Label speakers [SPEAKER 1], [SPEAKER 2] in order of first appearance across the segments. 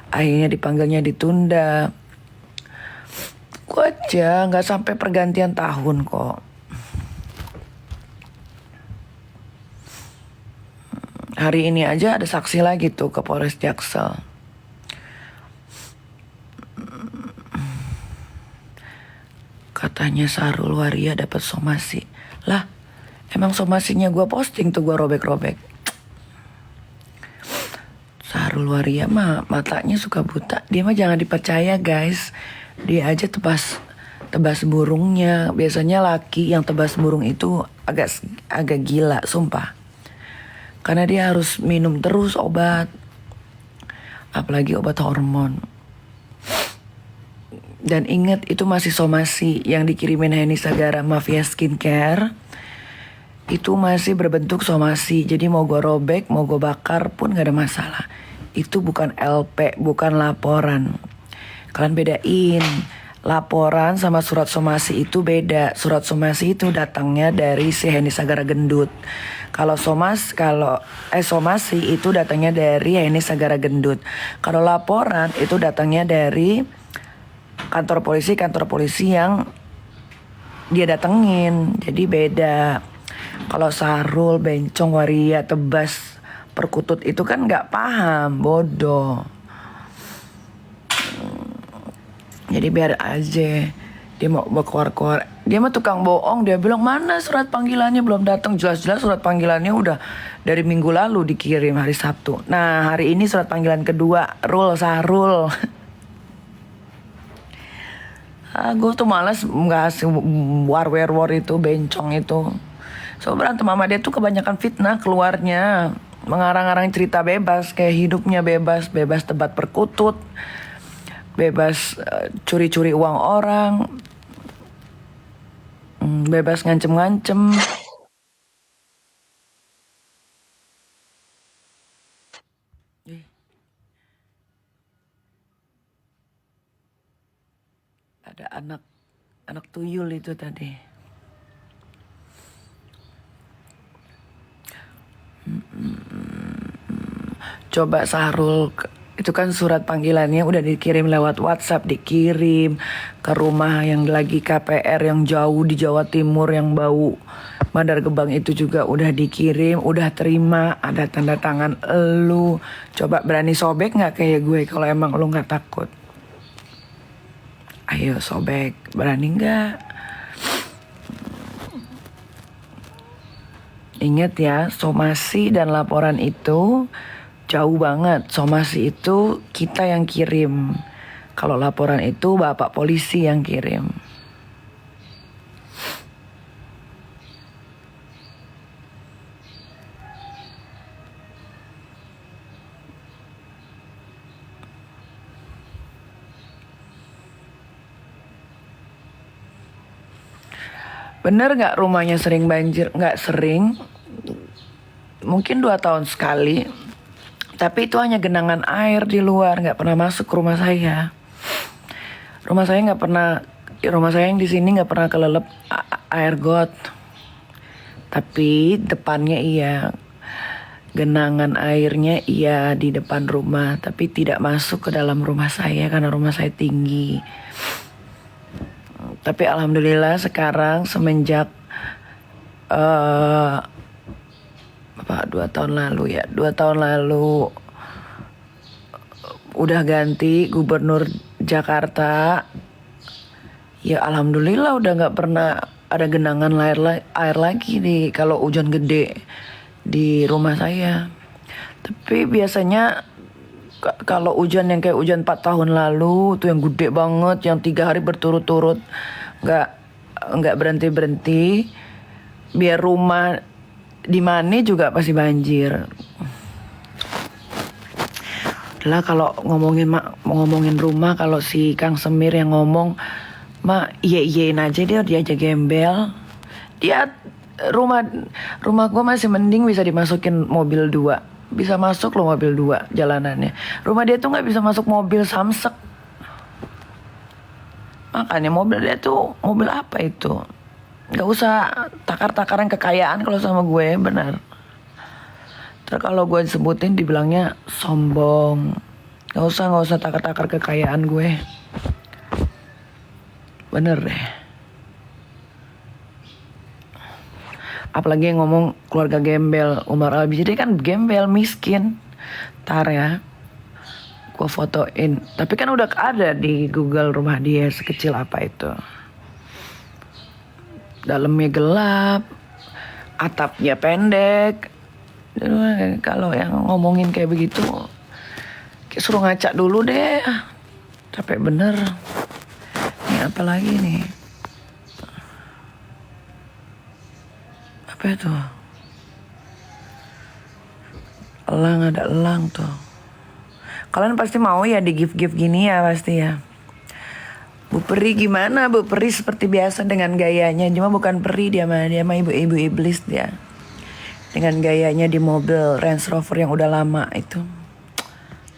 [SPEAKER 1] Akhirnya dipanggilnya ditunda. Gue aja nggak sampai pergantian tahun kok. Hari ini aja ada saksi lagi tuh ke Polres Jaksel. Katanya Sahrul Waria dapat somasi. Lah, emang somasinya gue posting tuh, gue robek-robek. Sahrul Waria mah matanya suka buta. Dia mah jangan dipercaya guys. Dia aja tebas burungnya. Biasanya laki yang tebas burung itu agak gila, sumpah. Karena dia harus minum terus obat. Apalagi obat hormon. Dan ingat itu masih somasi yang dikirimin Heni Sagara Mafia Skincare. Itu masih berbentuk somasi. Jadi mau gue robek, mau gue bakar pun gak ada masalah. Itu bukan LP, bukan laporan. Kalian bedain. Laporan sama surat somasi itu beda. Surat somasi itu datangnya dari si Heni Sagara Gendut. Kalau somasi itu datangnya dari Heni Sagara Gendut. Kalau laporan itu datangnya dari kantor polisi yang dia datengin. Jadi beda. Kalau Sahrul, Bencong, Waria, Tebas, Perkutut itu kan gak paham, bodoh. Jadi biar aja. Dia mau keluar-keluar. Dia mah tukang bohong. Dia bilang mana surat panggilannya belum datang. Jelas-jelas surat panggilannya udah dari minggu lalu dikirim hari Sabtu. Nah hari ini surat panggilan kedua. Sahrul. Gue tuh males ngasih war itu, Bencong itu. So berantem sama dia tuh kebanyakan fitnah keluarnya. Mengarang-arang cerita bebas, kayak hidupnya bebas tebat perkutut, bebas curi-curi uang orang, bebas ngancem-ngancem. Ada anak tuyul itu tadi. Coba Sahrul, itu kan surat panggilannya udah dikirim lewat WhatsApp, dikirim ke rumah yang lagi KPR yang jauh di Jawa Timur yang bau Bandar Gebang itu juga udah dikirim, udah terima, ada tanda tangan elu. Coba berani sobek nggak kayak gue kalau emang lu nggak takut? Ayo sobek, berani nggak? Ingat ya, somasi dan laporan itu jauh banget. Somasi itu kita yang kirim. Kalau laporan itu bapak polisi yang kirim. Bener gak rumahnya sering banjir? Gak sering. Mungkin 2 tahun sekali. Tapi itu hanya genangan air di luar, gak pernah masuk ke rumah saya. Rumah saya yang di sini gak pernah kelelep air got. Tapi depannya iya. Genangan airnya iya di depan rumah. Tapi tidak masuk ke dalam rumah saya karena rumah saya tinggi. Tapi alhamdulillah sekarang semenjak 2 tahun lalu ya, 2 tahun lalu udah ganti gubernur Jakarta. Ya alhamdulillah udah nggak pernah ada genangan air lagi kalau hujan gede di rumah saya. Tapi biasanya kalau hujan yang kayak hujan 4 tahun lalu tuh yang gede banget, yang 3 hari berturut-turut nggak berhenti, biar rumah di mana juga pasti banjir. Lah kalau ngomongin rumah, kalau si Kang Semir yang ngomong, iyain aja dia aja gembel. Dia rumah gue masih mending bisa dimasukin mobil 2. Bisa masuk loh mobil 2 jalanannya. Rumah dia tuh gak bisa masuk mobil Samsek. Makanya mobil dia tuh mobil apa itu? Gak usah takar-takaran kekayaan kalau sama gue, benar. Terus kalau gue disebutin dibilangnya sombong. Gak usah takar-takar kekayaan gue. Bener deh. Apalagi yang ngomong keluarga gembel. Umar Al-Bajideh kan gembel, miskin. Ntar ya, gue fotoin. Tapi kan udah ada di Google rumah dia sekecil apa itu. Dalamnya gelap, atapnya pendek. Kalau yang ngomongin kayak begitu, kayak suruh ngaca dulu deh. Capek bener. Ini apa lagi nih? Apa itu? Elang, ada elang tuh. Kalian pasti mau ya di gift-gift gini ya pasti ya. Bu Peri gimana? Bu Peri seperti biasa dengan gayanya. Cuma bukan peri dia mah ibu-ibu iblis dia. Dengan gayanya di mobil Range Rover yang udah lama itu.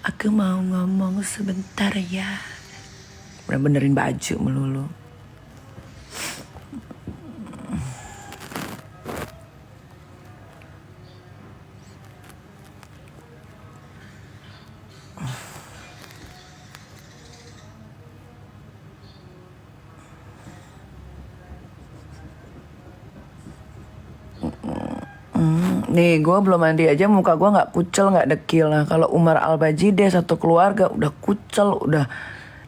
[SPEAKER 1] Aku mau ngomong sebentar ya. Benerin baju melulu. Nih gue belum mandi aja muka gue gak kucel gak dekil. Nah kalau Umar Al-Bajideh satu keluarga udah kucel, udah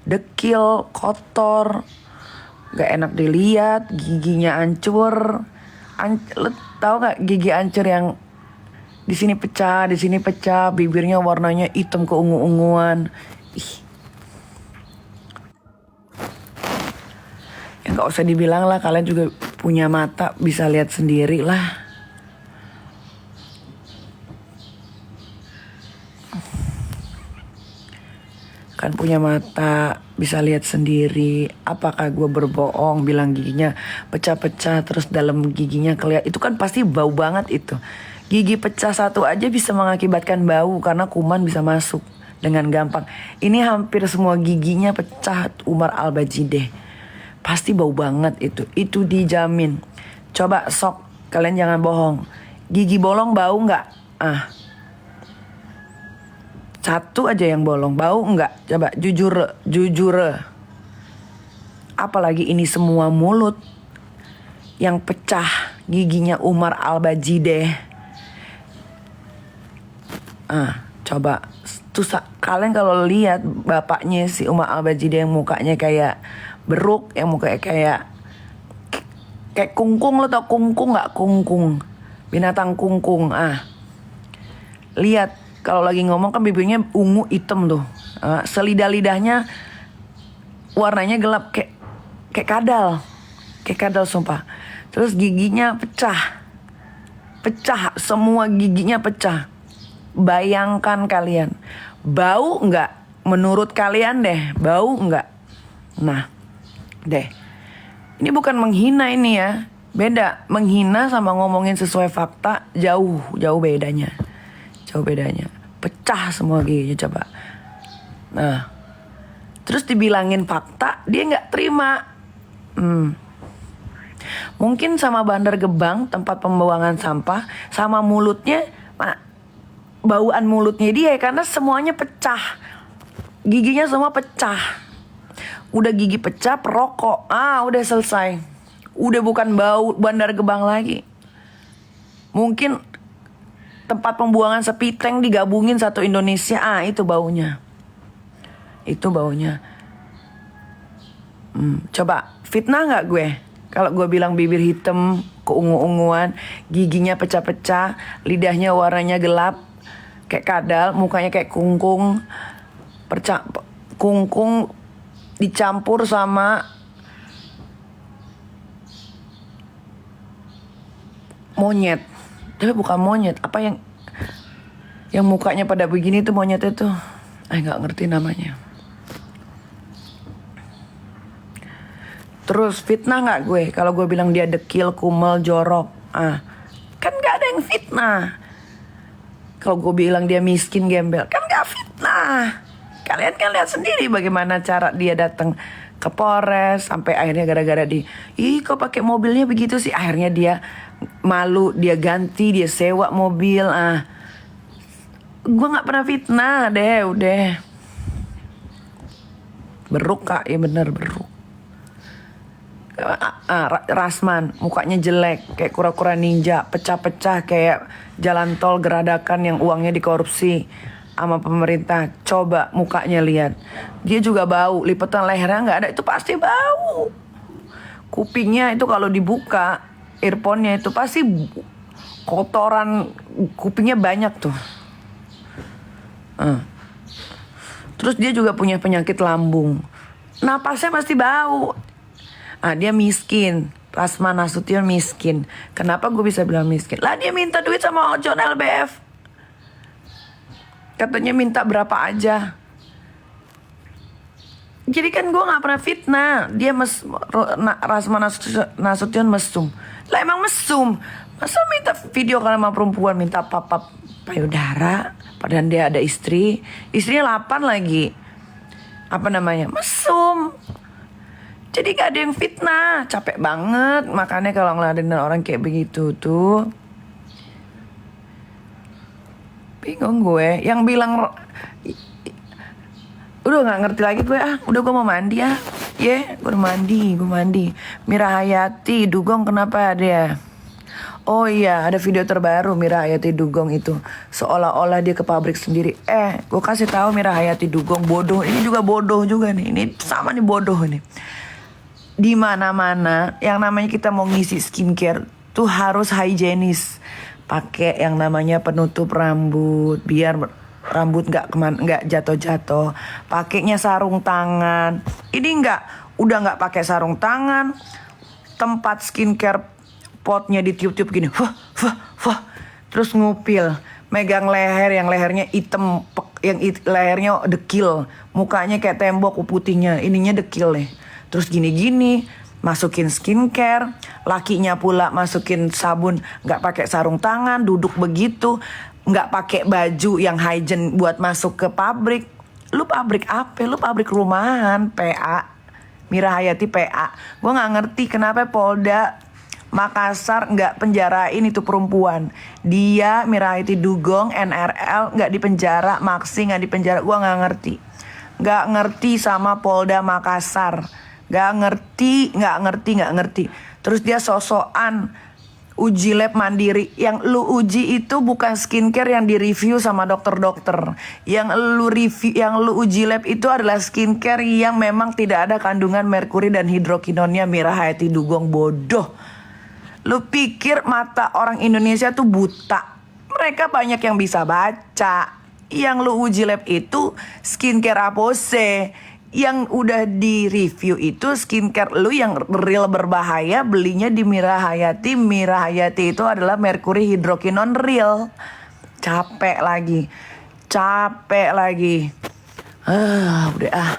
[SPEAKER 1] dekil, kotor, gak enak dilihat, giginya hancur. Lo tau gak gigi hancur yang di sini pecah, bibirnya warnanya hitam keungu-unguan. Ih. Ya gak usah dibilang lah, kalian juga punya mata bisa lihat sendiri lah. Kan punya mata bisa lihat sendiri. Apakah gue berbohong bilang giginya pecah-pecah terus dalam giginya kelihatan? Itu kan pasti bau banget itu. Gigi pecah satu aja bisa mengakibatkan bau karena kuman bisa masuk dengan gampang. Ini hampir semua giginya pecah Umar Al-Bajideh. Pasti bau banget itu. Itu dijamin. Coba sok, kalian jangan bohong. Gigi bolong bau nggak? Satu aja yang bolong, bau enggak? Coba jujur. Apalagi ini semua mulut yang pecah giginya Umar Al-Bajideh. Coba tuh kalian kalau lihat bapaknya si Umar Al-Bajideh yang mukanya kayak beruk, yang mukanya kayak kungkung. Lo tau kungkung nggak? Kungkung, binatang kungkung. Lihat. Kalau lagi ngomong kan bibirnya ungu hitam tuh. Selidah-lidahnya warnanya gelap kayak kadal. Kayak kadal sumpah. Terus giginya pecah. Semua giginya pecah. Bayangkan kalian. Bau nggak? Menurut kalian deh, bau nggak? Nah, deh. Ini bukan menghina ini ya. Beda. Menghina sama ngomongin sesuai fakta jauh bedanya. Pecah semua giginya coba. Nah, terus dibilangin fakta dia nggak terima. Mungkin sama Bandar Gebang tempat pembuangan sampah, sama mulutnya, bauan mulutnya dia karena semuanya pecah. Giginya semua pecah. Udah gigi pecah, perokok. Udah selesai. Udah bukan bau Bandar Gebang lagi. Mungkin tempat pembuangan sepiteng digabungin satu Indonesia. Itu baunya. Coba fitnah gak gue? Kalau gue bilang bibir hitam, keungu-unguan, giginya pecah-pecah, lidahnya warnanya gelap, kayak kadal, mukanya kayak kungkung. Kungkung dicampur sama monyet. Tapi bukan monyet, apa yang mukanya pada begini tuh monyetnya tuh. Nggak ngerti namanya. Terus fitnah nggak gue kalau gue bilang dia dekil, kumel, jorok? Kan nggak ada yang fitnah. Kalau gue bilang dia miskin, gembel, kan nggak fitnah. Kalian kan lihat sendiri bagaimana cara dia datang ke Polres sampai akhirnya gara-gara kok pakai mobilnya begitu sih, akhirnya dia malu, dia ganti, dia sewa mobil. Gue nggak pernah fitnah deh, udah. Beruk kak, ya bener beruk. Rasman mukanya jelek kayak kura-kura ninja, pecah-pecah kayak jalan tol geradakan yang uangnya dikorupsi sama pemerintah. Coba mukanya lihat, dia juga bau, lipetan lehernya nggak ada, itu pasti bau. Kupingnya itu kalau dibuka earphone-nya itu pasti kotoran kupingnya banyak tuh. Terus dia juga punya penyakit lambung, napasnya pasti bau. Dia miskin. Rasman Nasution miskin. Kenapa gue bisa bilang miskin? Lah dia minta duit sama John LBF. Katanya minta berapa aja. Jadi kan gue gak pernah fitnah. Dia Rasman Nasution mesum. Lah emang mesum. Masa minta video sama perempuan, minta papap payudara, padahal dia ada istri. Istrinya 8 lagi. Apa namanya? Mesum. Jadi gak ada yang fitnah. Capek banget. Makanya kalau ngeladenin orang kayak begitu tuh, bingung gue. Yang bilang udah gak ngerti lagi gue. Udah gue mau mandi ya. Gue udah mandi. Mira Hayati Dugong kenapa dia? Oh iya, ada video terbaru Mira Hayati Dugong itu seolah-olah dia ke pabrik sendiri. Gue kasih tahu Mira Hayati Dugong bodoh. Ini juga bodoh juga nih. Ini sama nih bodoh nih. Di mana-mana yang namanya kita mau ngisi skincare tuh harus higienis. Pakai yang namanya penutup rambut biar rambut nggak jatuh-jatuh. Pakainya sarung tangan. Ini udah nggak pakai sarung tangan. Tempat skincare potnya ditiup-tiup gini, terus ngupil, megang leher yang lehernya hitam, yang lehernya dekil, mukanya kayak tembok putihnya, ininya dekil nih. Terus gini-gini, masukin skincare, lakinya pula masukin sabun, nggak pakai sarung tangan, duduk begitu, nggak pakai baju yang hygiene buat masuk ke pabrik. Lu pabrik apa? Lu pabrik rumahan, PA, Mira Hayati PA. Gue nggak ngerti kenapa Polda Makassar nggak penjarain itu perempuan. Dia Mira Hayati Dugong NRL nggak dipenjara, Maksi nggak dipenjara. Gua nggak ngerti sama Polda Makassar. Nggak ngerti. Terus dia sosokan uji lab mandiri. Yang lu uji itu bukan skincare yang direview sama dokter-dokter. Yang lu uji lab itu adalah skincare yang memang tidak ada kandungan merkuri dan hidrokinonnya. Mira Hayati Dugong bodoh. Lu pikir mata orang Indonesia tuh buta? Mereka banyak yang bisa baca. Yang lu uji lab itu skincare apa sih? Yang udah di review itu skincare lu yang real berbahaya, belinya di Mira Hayati. Mira Hayati itu adalah merkuri hidrokinon real. Capek lagi. Udah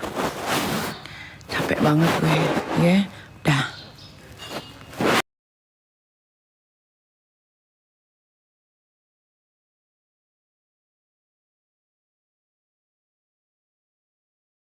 [SPEAKER 1] capek banget gue. Dah.